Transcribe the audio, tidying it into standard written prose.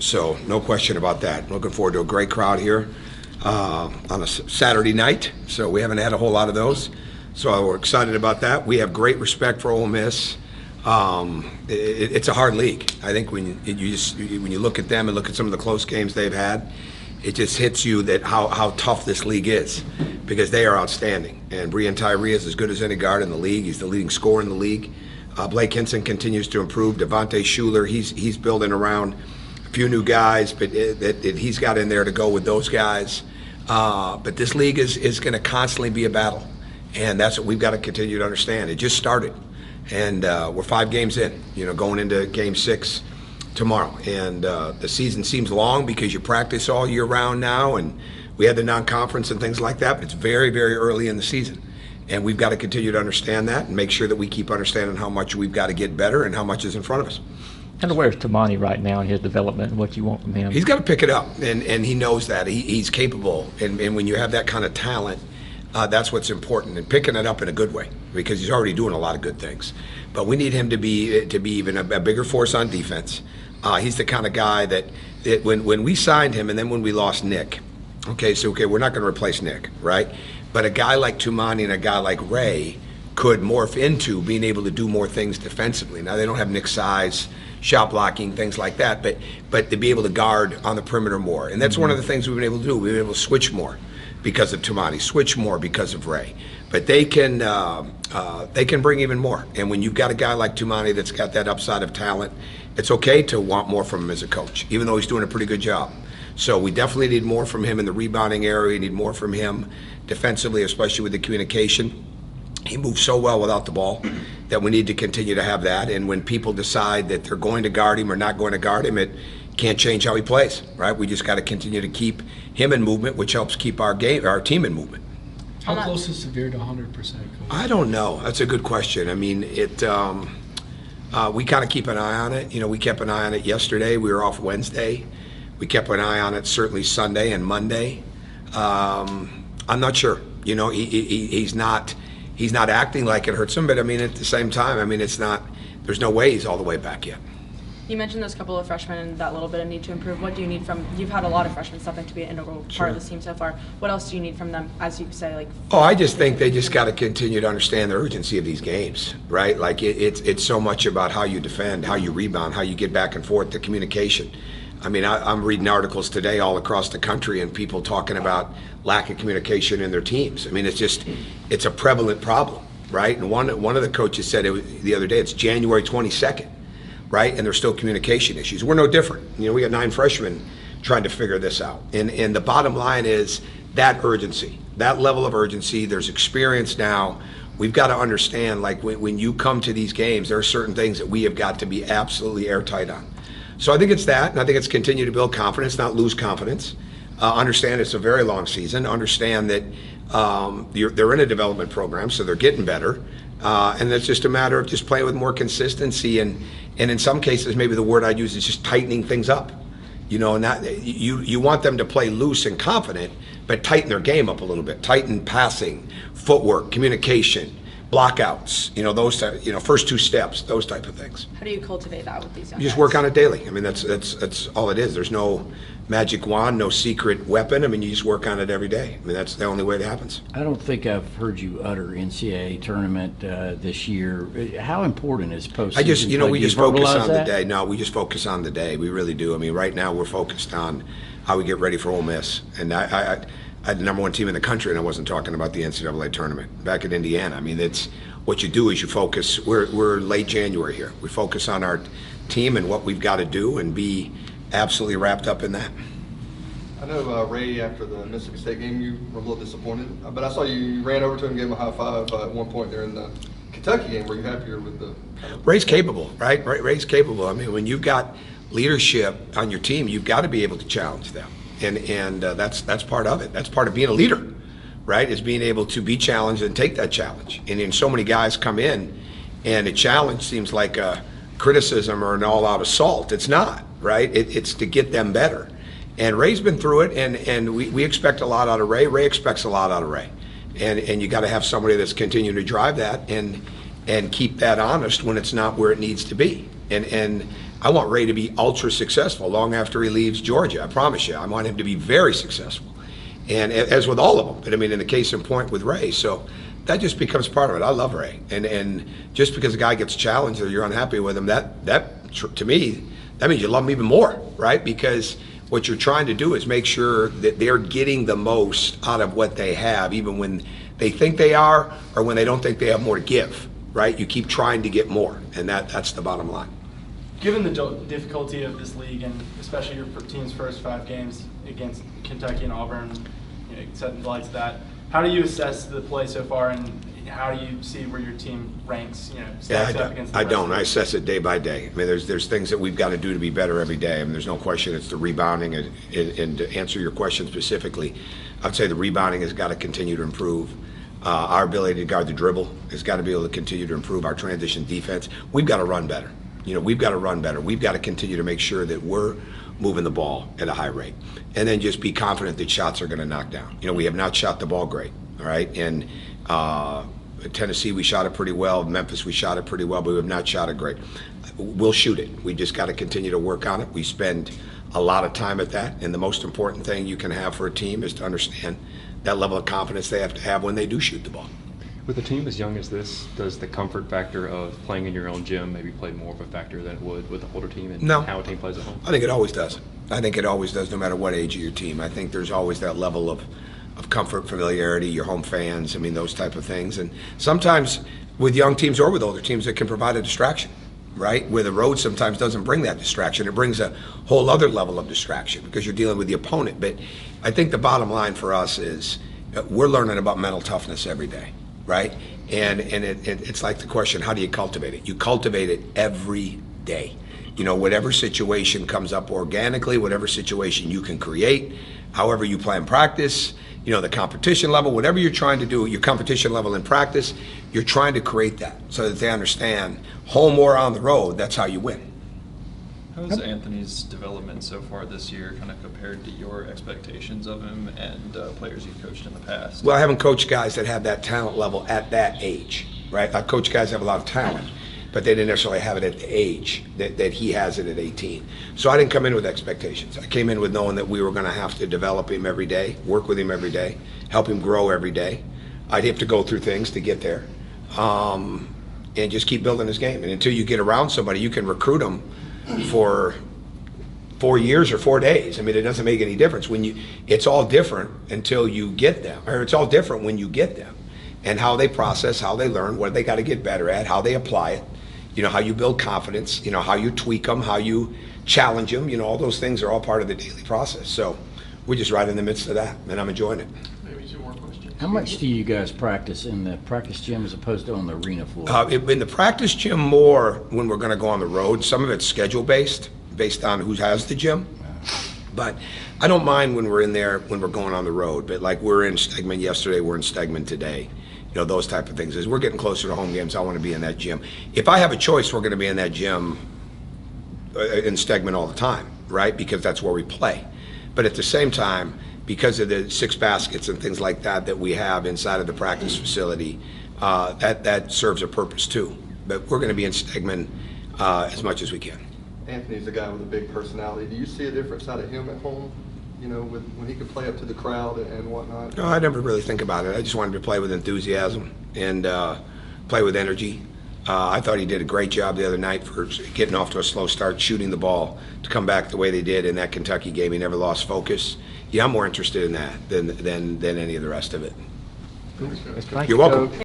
So no question about that. Looking forward to a great crowd here on a Saturday night. So we haven't had a whole lot of those. So we're excited about that. We have great respect for Ole Miss. It's a hard league. I think when you look at them and look at some of the close games they've had, it just hits you that how tough this league is, because they are outstanding. And Brian Tyree is as good as any guard in the league. He's the leading scorer in the league. Blake Hinson continues to improve. Devontae Shuler, he's building around a few new guys, but he's got in there to go with those guys. But this league is going to constantly be a battle, and that's what we've got to continue to understand. It just started, and we're 5 games in, going into Game 6 tomorrow. And the season seems long because you practice all year round now, and we had the non-conference and things like that, but it's very, very early in the season. And we've got to continue to understand that and make sure that we keep understanding how much we've got to get better and how much is in front of us. And where's Tamani right now in his development and what you want from him? He's got to pick it up, and he knows that. He's capable, and when you have that kind of talent, that's what's important, and picking it up in a good way, because he's already doing a lot of good things. But we need him to be even a bigger force on defense. He's the kind of guy that when we signed him and then when we lost Nick, we're not going to replace Nick, right? But a guy like Tumani and a guy like Ray could morph into being able to do more things defensively. Now, they don't have Nick's size, shot blocking, things like that, but to be able to guard on the perimeter more. And that's one of the things we've been able to do. We've been able to switch more because of Tumani, switch more because of Ray. But they can bring even more. And when you've got a guy like Tumani that's got that upside of talent, it's okay to want more from him as a coach, even though he's doing a pretty good job. So we definitely need more from him in the rebounding area. We need more from him defensively, especially with the communication. He moves so well without the ball that we need to continue to have that. And when people decide that they're going to guard him or not going to guard him, it can't change how he plays, right? We just got to continue to keep him in movement, which helps keep our team in movement. How close is Severe to 100%? I don't know. That's a good question. I mean, we kind of keep an eye on it. We kept an eye on it yesterday. We were off Wednesday. We kept an eye on it certainly Sunday and Monday. I'm not sure. He's not acting like it hurts him, but I mean, at the same time, I mean, there's no way he's all the way back yet. You mentioned those couple of freshmen and that little bit of need to improve. What do you need from, you've had a lot of freshmen step in to be an integral part of this team so far. What else do you need from them, as you say, I just think they just got to continue to understand the urgency of these games, right? Like it's so much about how you defend, how you rebound, how you get back and forth, the communication. I mean, I'm reading articles today all across the country and people talking about lack of communication in their teams. I mean, it's a prevalent problem, right? And one of the coaches said the other day, it's January 22nd, right? And there's still communication issues. We're no different. We got 9 freshmen trying to figure this out. And the bottom line is that urgency, that level of urgency. There's experience now. We've got to understand, when you come to these games, there are certain things that we have got to be absolutely airtight on. So I think it's that, and I think it's continue to build confidence, not lose confidence. Understand it's a very long season. Understand that they're in a development program, so they're getting better. And it's just a matter of just playing with more consistency. And in some cases, maybe the word I'd use is just tightening things up. You want them to play loose and confident, but tighten their game up a little bit. Tighten passing, footwork, communication, blockouts, those first 2 steps, those type of things. How do you cultivate that with these young You just guys? work on it daily. I mean, that's all it is. There's no magic wand, no secret weapon. I mean, you just work on it every day. I mean, that's the only way it happens. I don't think I've heard you utter NCAA tournament this year. How important is postseason? We just focus on the day. No, we just focus on the day. We really do. I mean, right now we're focused on how we get ready for Ole Miss. And I had the number 1 team in the country, and I wasn't talking about the NCAA tournament back in Indiana. I mean, it's what you do is you focus. We're late January here. We focus on our team and what we've got to do and be absolutely wrapped up in that. I know Ray, after the Mississippi State game, you were a little disappointed, but I saw you ran over to him and gave him a high five at one point during the Kentucky game. Were you happier with the? Ray's capable, right? Ray's capable. I mean, when you've got leadership on your team, you've got to be able to challenge them. And that's part of it. That's part of being a leader, right? Is being able to be challenged and take that challenge. And then so many guys come in, and a challenge seems like a criticism or an all-out assault. It's not, right? It's to get them better. And Ray's been through it, and we expect a lot out of Ray. Ray expects a lot out of Ray. And you got to have somebody that's continuing to drive that and keep that honest when it's not where it needs to be. And I want Ray to be ultra successful long after he leaves Georgia. I promise you. I want him to be very successful. And as with all of them, but I mean, in the case in point with Ray. So that just becomes part of it. I love Ray. And just because a guy gets challenged or you're unhappy with him, that to me, that means you love him even more, right? Because what you're trying to do is make sure that they're getting the most out of what they have, even when they think they are or when they don't think they have more to give, right? You keep trying to get more, and that's the bottom line. Given the difficulty of this league, and especially your team's first 5 games against Kentucky and Auburn, setting the lights of that, how do you assess the play so far, and how do you see where your team ranks? Stacks up against the I rest don't. of the I league? assess it day by day. I mean, there's things that we've got to do to be better every day. I mean, there's no question it's the rebounding, and to answer your question specifically, I'd say the rebounding has got to continue to improve. Our ability to guard the dribble has got to be able to continue to improve. Our transition defense, we've got to run better. We've got to run better. We've got to continue to make sure that we're moving the ball at a high rate. And then just be confident that shots are going to knock down. We have not shot the ball great, all right? And Tennessee, we shot it pretty well. Memphis, we shot it pretty well, but we have not shot it great. We'll shoot it. We just got to continue to work on it. We spend a lot of time at that. And the most important thing you can have for a team is to understand that level of confidence they have to have when they do shoot the ball. With a team as young as this, does the comfort factor of playing in your own gym maybe play more of a factor than it would with an older team and No. how a team plays at home? I think it always does. I think it always does, no matter what age of your team. I think there's always that level of comfort, familiarity, your home fans, I mean, those type of things. And sometimes with young teams or with older teams, it can provide a distraction, right? Where the road sometimes doesn't bring that distraction. It brings a whole other level of distraction because you're dealing with the opponent. But I think the bottom line for us is we're learning about mental toughness every day, right? And it's like the question, how do you cultivate it? You cultivate it every day. Whatever situation comes up organically, whatever situation you can create, however you plan practice, the competition level, whatever you're trying to do, your competition level in practice, you're trying to create that so that they understand, home or on the road, that's how you win. How's Anthony's development so far this year kind of compared to your expectations of him and players you've coached in the past? Well, I haven't coached guys that have that talent level at that age, right? I've coached guys that have a lot of talent, but they didn't necessarily have it at the age that he has it at 18. So I didn't come in with expectations. I came in with knowing that we were going to have to develop him every day, work with him every day, help him grow every day. I'd have to go through things to get there, and just keep building his game. And until you get around somebody, you can recruit them for 4 years or 4 days. I mean, it doesn't make any difference. It's all different until you get them, or it's all different when you get them, and how they process, how they learn, what they got to get better at, how they apply it. How you build confidence, how you tweak them, how you challenge them, all those things are all part of the daily process. So we're just right in the midst of that, and I'm enjoying it. Maybe 2 more questions. How much do you guys practice in the practice gym as opposed to on the arena floor? In the practice gym more when we're going to go on the road. Some of it's schedule-based, based on who has the gym. But I don't mind when we're in there, when we're going on the road. But like we're in Stegman yesterday, we're in Stegman today. Those type of things. As we're getting closer to home games, I want to be in that gym. If I have a choice, we're going to be in that gym in Stegman all the time, right? Because that's where we play. But at the same time, because of the 6 baskets and things like that we have inside of the practice facility, that serves a purpose too. But we're going to be in Stegman as much as we can. Anthony's a guy with a big personality. Do you see a different side of him at home? When he can play up to the crowd and whatnot? No, I never really think about it. I just wanted to play with enthusiasm and play with energy. I thought he did a great job the other night for getting off to a slow start, shooting the ball to come back the way they did in that Kentucky game. He never lost focus. Yeah, I'm more interested in that than any of the rest of it. Thank You're you, welcome. Coach.